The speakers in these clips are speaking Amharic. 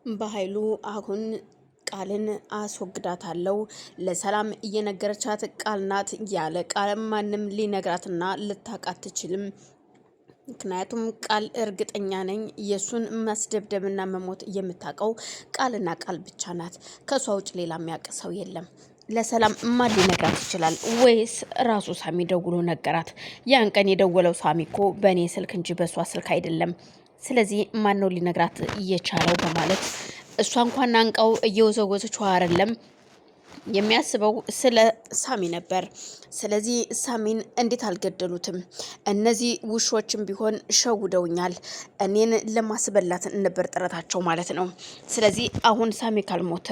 በኃይሉ አሁን ቃልን አስወግዳታለሁ ለሰላም እየነገረቻት ቃል ናት ያለ ቃል ማንም ሊነግራትና ልታቃት ትችልም። ምክንያቱም ቃል እርግጠኛ ነኝ የሱን ማስደብደብና መሞት የምታቀው ቃልና ቃል ብቻ ናት። ከሷ ውጭ ሌላ የሚያውቅ ሰው የለም። ለሰላም ማን ሊነግራት ይችላል? ወይስ ራሱ ሳሚ ደውሎ ነገራት? ያን ቀን የደወለው ሳሚ እኮ በእኔ ስልክ እንጂ በሷ ስልክ አይደለም። ስለዚህ ማን ነው ሊነግራት እየቻለው በማለት እሷ እንኳን አንቀው እየወዘወዘችው አይደለም የሚያስበው ስለ ሳሚ ነበር። ስለዚህ ሳሚን እንዴት አልገደሉትም? እነዚህ ውሾችም ቢሆን ሸውደውኛል። እኔን ለማስበላት ነበር ጥረታቸው ማለት ነው። ስለዚህ አሁን ሳሚ ካልሞተ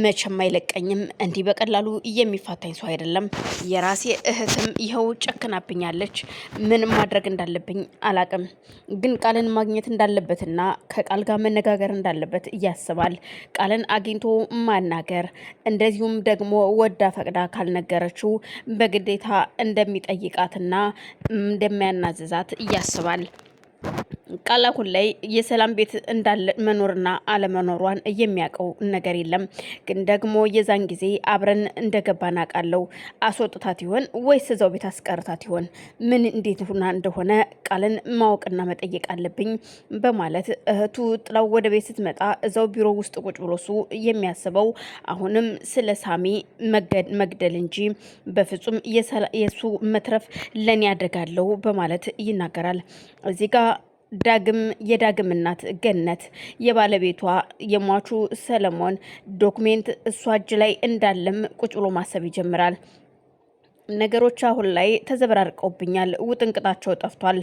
መቼም አይለቀኝም። እንዲህ በቀላሉ የሚፋታኝ ሰው አይደለም። የራሴ እህትም ይኸው ጨክናብኛለች። ምን ማድረግ እንዳለብኝ አላቅም። ግን ቃልን ማግኘት እንዳለበትና ከቃል ጋር መነጋገር እንዳለበት ያስባል። ቃልን አግኝቶ ማናገር እንደዚሁም ደግሞ ወዳ ፈቅዳ ካልነገረችው በግዴታ እንደሚጠይቃትና እንደሚያናዝዛት ያስባል። ቃል አሁን ላይ የሰላም ቤት እንዳለ መኖርና አለመኖሯን የሚያውቀው ነገር የለም። ግን ደግሞ የዛን ጊዜ አብረን እንደገባን አውቃለሁ። አስወጥታት ይሆን ወይስ እዛው ቤት አስቀርታት ይሆን? ምን እንዴት ሆና እንደሆነ ቃልን ማወቅና መጠየቅ አለብኝ በማለት እህቱ ጥላው ወደ ቤት ስትመጣ እዛው ቢሮ ውስጥ ቁጭ ብሎ እሱ የሚያስበው አሁንም ስለ ሳሚ መግደል እንጂ በፍጹም የሱ መትረፍ ለኔ ያደጋለው በማለት ይናገራል። እዚህ ጋር የዳግም እናት ገነት የባለቤቷ የሟቹ ሰለሞን ዶክሜንት እሷ እጅ ላይ እንዳለም ቁጭ ብሎ ማሰብ ይጀምራል። ነገሮች አሁን ላይ ተዘበራርቀውብኛል። ውጥንቅጣቸው ጠፍቷል።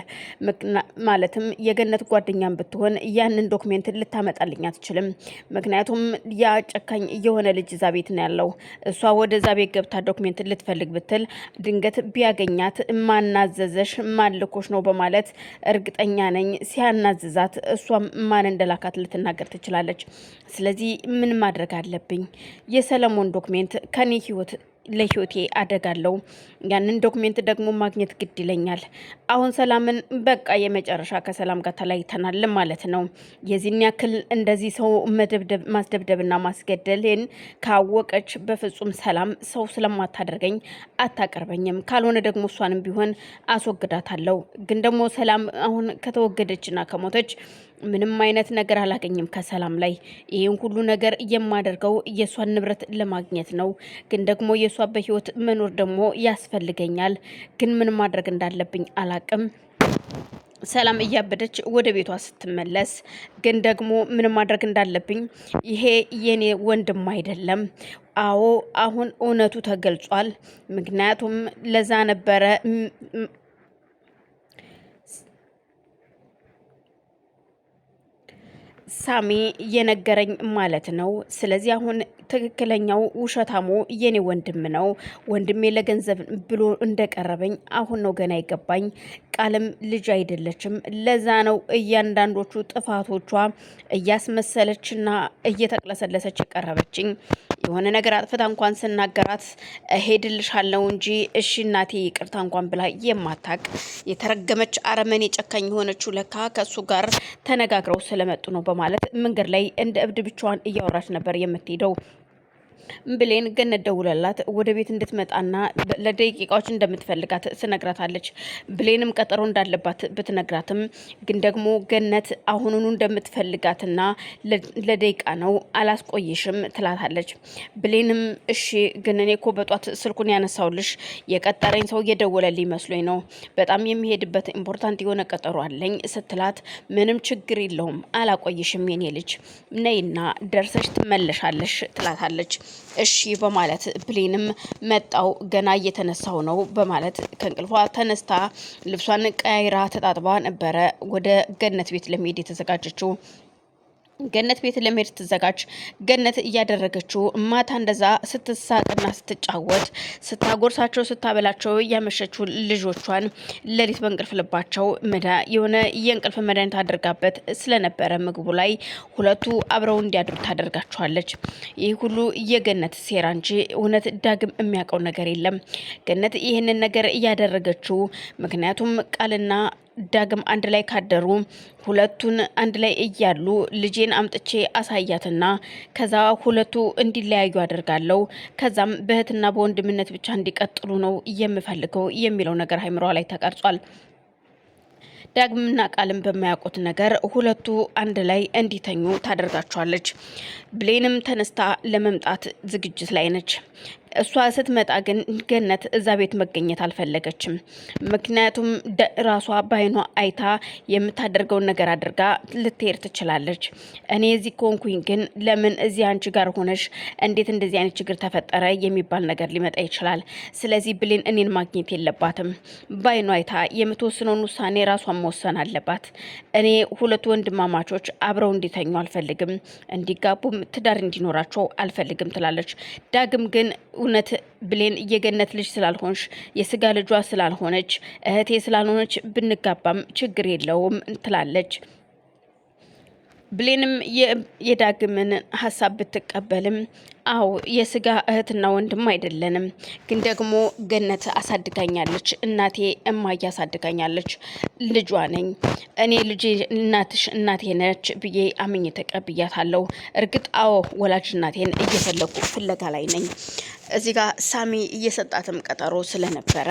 ማለትም የገነት ጓደኛም ብትሆን ያንን ዶክሜንት ልታመጣልኝ አትችልም። ምክንያቱም ያ ጨካኝ የሆነ ልጅ እዛ ቤት ነው ያለው። እሷ ወደዛ ቤት ገብታ ዶክሜንት ልትፈልግ ብትል ድንገት ቢያገኛት ማናዘዘሽ ማልኮሽ ነው በማለት እርግጠኛ ነኝ ሲያናዝዛት እሷም ማን እንደላካት ልትናገር ትችላለች። ስለዚህ ምን ማድረግ አለብኝ? የሰለሞን ዶክሜንት ከኔ ለህይወቴ አደጋለው። ያንን ዶክሜንት ደግሞ ማግኘት ግድ ይለኛል። አሁን ሰላምን በቃ የመጨረሻ ከሰላም ጋር ተለያይተናል ማለት ነው። የዚህን ያክል እንደዚህ ሰው ማስደብደብና ማስገደልን ካወቀች በፍጹም ሰላም ሰው ስለማታደርገኝ አታቀርበኝም። ካልሆነ ደግሞ እሷንም ቢሆን አስወግዳታለሁ። ግን ደግሞ ሰላም አሁን ከተወገደችና ከሞተች ምንም አይነት ነገር አላገኝም ከሰላም ላይ። ይሄን ሁሉ ነገር የማደርገው የሷን ንብረት ለማግኘት ነው። ግን ደግሞ የሷ በህይወት መኖር ደግሞ ያስፈልገኛል። ግን ምን ማድረግ እንዳለብኝ አላቅም። ሰላም እያበደች ወደ ቤቷ ስትመለስ ግን ደግሞ ምን ማድረግ እንዳለብኝ ይሄ የኔ ወንድም አይደለም። አዎ አሁን እውነቱ ተገልጿል። ምክንያቱም ለዛ ነበረ ሳሚ የነገረኝ ማለት ነው። ስለዚህ አሁን ትክክለኛው ውሸታሙ የኔ ወንድም ነው። ወንድሜ ለገንዘብ ብሎ እንደቀረበኝ አሁን ነው ገና ይገባኝ። ቃልም ልጅ አይደለችም። ለዛ ነው እያንዳንዶቹ ጥፋቶቿ እያስመሰለችና እየተቅለሰለሰች ቀረበችኝ። የሆነ ነገር አጥፍታ እንኳን ስናገራት ሄድልሻለሁ እንጂ እሺ እናቴ ይቅርታ እንኳን ብላ የማታቅ የተረገመች አረመኔ ጨካኝ የሆነችው ለካ ከሱ ጋር ተነጋግረው ስለመጡ ነው በማለት መንገድ ላይ እንደ እብድ ብቻዋን እያወራች ነበር የምትሄደው። ብሌን ገነት ደውላላት ወደ ቤት እንድትመጣና ለደቂቃዎች እንደምትፈልጋት ትነግራታለች። ብሌንም ቀጠሮ እንዳለባት ብትነግራትም ግን ደግሞ ገነት አሁኑኑ እንደምትፈልጋትና ለደቂቃ ነው አላስቆይሽም ትላታለች። ብሌንም እሺ ግን እኔ እኮ በጧት ስልኩን ያነሳውልሽ የቀጠረኝ ሰው እየደወለልኝ መስሎኝ ነው። በጣም የሚሄድበት ኢምፖርታንት የሆነ ቀጠሮ አለኝ ስትላት ምንም ችግር የለውም አላቆይሽም የኔ ልጅ ነይና ደርሰሽ ትመለሻለሽ ትላታለች። እሺ በማለት ብሌንም መጣው ገና እየተነሳው ነው በማለት ከእንቅልፏ ተነስታ ልብሷን ቀያይራ ተጣጥባ ነበረ ወደ ገነት ቤት ለመሄድ የተዘጋጀችው። ገነት ቤት ለመሄድ ስትዘጋጅ ገነት እያደረገችው ማታ እንደዛ ስትሳቅና ስትጫወት ስታጎርሳቸው ስታበላቸው ያመሸችው ልጆቿን ለሊት በእንቅልፍ ልባቸው የሆነ የእንቅልፍ መድኃኒት አድርጋበት ስለነበረ ምግቡ ላይ ሁለቱ አብረው እንዲያድሩ ታደርጋቸዋለች። ይህ ሁሉ የገነት ሴራ እንጂ እውነት ዳግም የሚያውቀው ነገር የለም። ገነት ይህንን ነገር እያደረገችው ምክንያቱም ቃልና ዳግም አንድ ላይ ካደሩ ሁለቱን አንድ ላይ እያሉ ልጄን አምጥቼ አሳያትና ከዛ ሁለቱ እንዲለያዩ አደርጋለሁ። ከዛም በእህትና በወንድምነት ብቻ እንዲቀጥሉ ነው የምፈልገው የሚለው ነገር አይምሯ ላይ ተቀርጿል። ዳግምና ቃልም በማያውቁት ነገር ሁለቱ አንድ ላይ እንዲተኙ ታደርጋቸዋለች። ብሌንም ተነስታ ለመምጣት ዝግጅት ላይ ነች። እሷ ስትመጣ ግን ገነት እዛ ቤት መገኘት አልፈለገችም። ምክንያቱም ራሷ በአይኗ አይታ የምታደርገውን ነገር አድርጋ ልትሄድ ትችላለች። እኔ እዚህ ከሆንኩኝ ግን ለምን እዚህ አንቺ ጋር ሆነሽ እንዴት እንደዚህ አይነት ችግር ተፈጠረ የሚባል ነገር ሊመጣ ይችላል። ስለዚህ ብሌን እኔን ማግኘት የለባትም። በአይኗ አይታ የምትወስነውን ውሳኔ ራሷን መወሰን አለባት። እኔ ሁለቱ ወንድማማቾች አብረው እንዲተኙ አልፈልግም፣ እንዲጋቡም ትዳር እንዲኖራቸው አልፈልግም ትላለች። ዳግም ግን እውነት ብሌን የገነት ልጅ ስላልሆንሽ የስጋ ልጇ ስላልሆነች እህቴ ስላልሆነች ብንጋባም ችግር የለውም ትላለች። ብሌንም የዳግምን ሀሳብ ብትቀበልም አዎ የስጋ እህትና ወንድም አይደለንም፣ ግን ደግሞ ገነት አሳድጋኛለች፣ እናቴ እማዬ አሳድጋኛለች፣ ልጇ ነኝ እኔ ልጄ፣ እናትሽ እናቴ ነች ብዬ አምኜ ተቀብያታለሁ። እርግጥ አዎ ወላጅ እናቴን እየፈለኩ ፍለጋ ላይ ነኝ። እዚህ ጋር ሳሚ እየሰጣትም ቀጠሮ ስለነበረ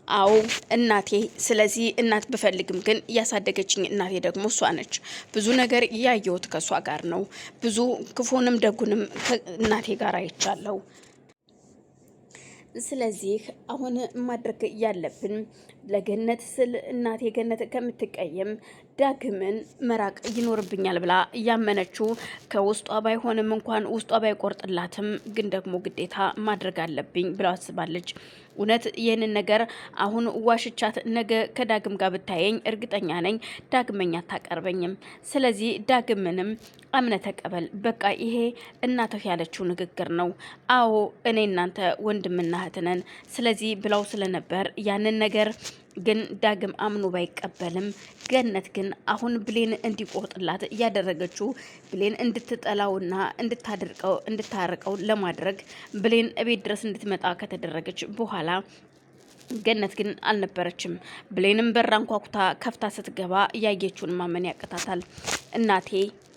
አዎ እናቴ፣ ስለዚህ እናት ብፈልግም ግን ያሳደገችኝ እናቴ ደግሞ እሷ ነች። ብዙ ነገር ያየሁት ከእሷ ጋር ነው። ብዙ ክፉንም ደጉንም ከእናቴ ጋር አይቻለሁ። ስለዚህ አሁን ማድረግ ያለብን ለገነት ስል እናቴ ገነት ከምትቀየም ዳግምን መራቅ ይኖርብኛል ብላ እያመነችው ከውስጧ ባይሆንም እንኳን ውስጧ ባይቆርጥላትም ግን ደግሞ ግዴታ ማድረግ አለብኝ ብላ አስባለች። እውነት ይህንን ነገር አሁን ዋሽቻት ነገ ከዳግም ጋር ብታየኝ እርግጠኛ ነኝ ዳግመኛ አታቀርበኝም። ስለዚህ ዳግምንም አምነ ተቀበል፣ በቃ ይሄ እናትህ ያለችው ንግግር ነው። አዎ እኔ እናንተ ወንድምና እህት ነን። ስለዚህ ብላው ስለነበር ያንን ነገር ግን ዳግም አምኖ ባይቀበልም ገነት ግን አሁን ብሌን እንዲቆርጥላት እያደረገችው ብሌን እንድትጠላውና እንድታርቀው ለማድረግ ብሌን እቤት ድረስ እንድትመጣ ከተደረገች በኋላ ገነት ግን አልነበረችም። ብሌንም በራን ኳኩታ ከፍታ ስትገባ እያየችውን ማመን ያቅታታል። እናቴ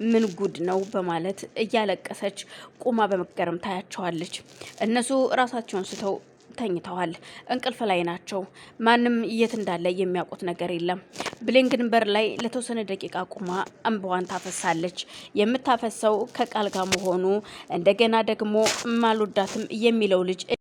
ምን ጉድ ነው በማለት እያለቀሰች ቁማ በመገረም ታያቸዋለች። እነሱ ራሳቸውን ስተው ተኝተዋል። እንቅልፍ ላይ ናቸው። ማንም የት እንዳለ የሚያውቁት ነገር የለም። ብሌን ግን በር ላይ ለተወሰነ ደቂቃ ቁማ እንባዋን ታፈሳለች። የምታፈሰው ከቃል ጋር መሆኑ እንደገና ደግሞ ማልወዳትም የሚለው ልጅ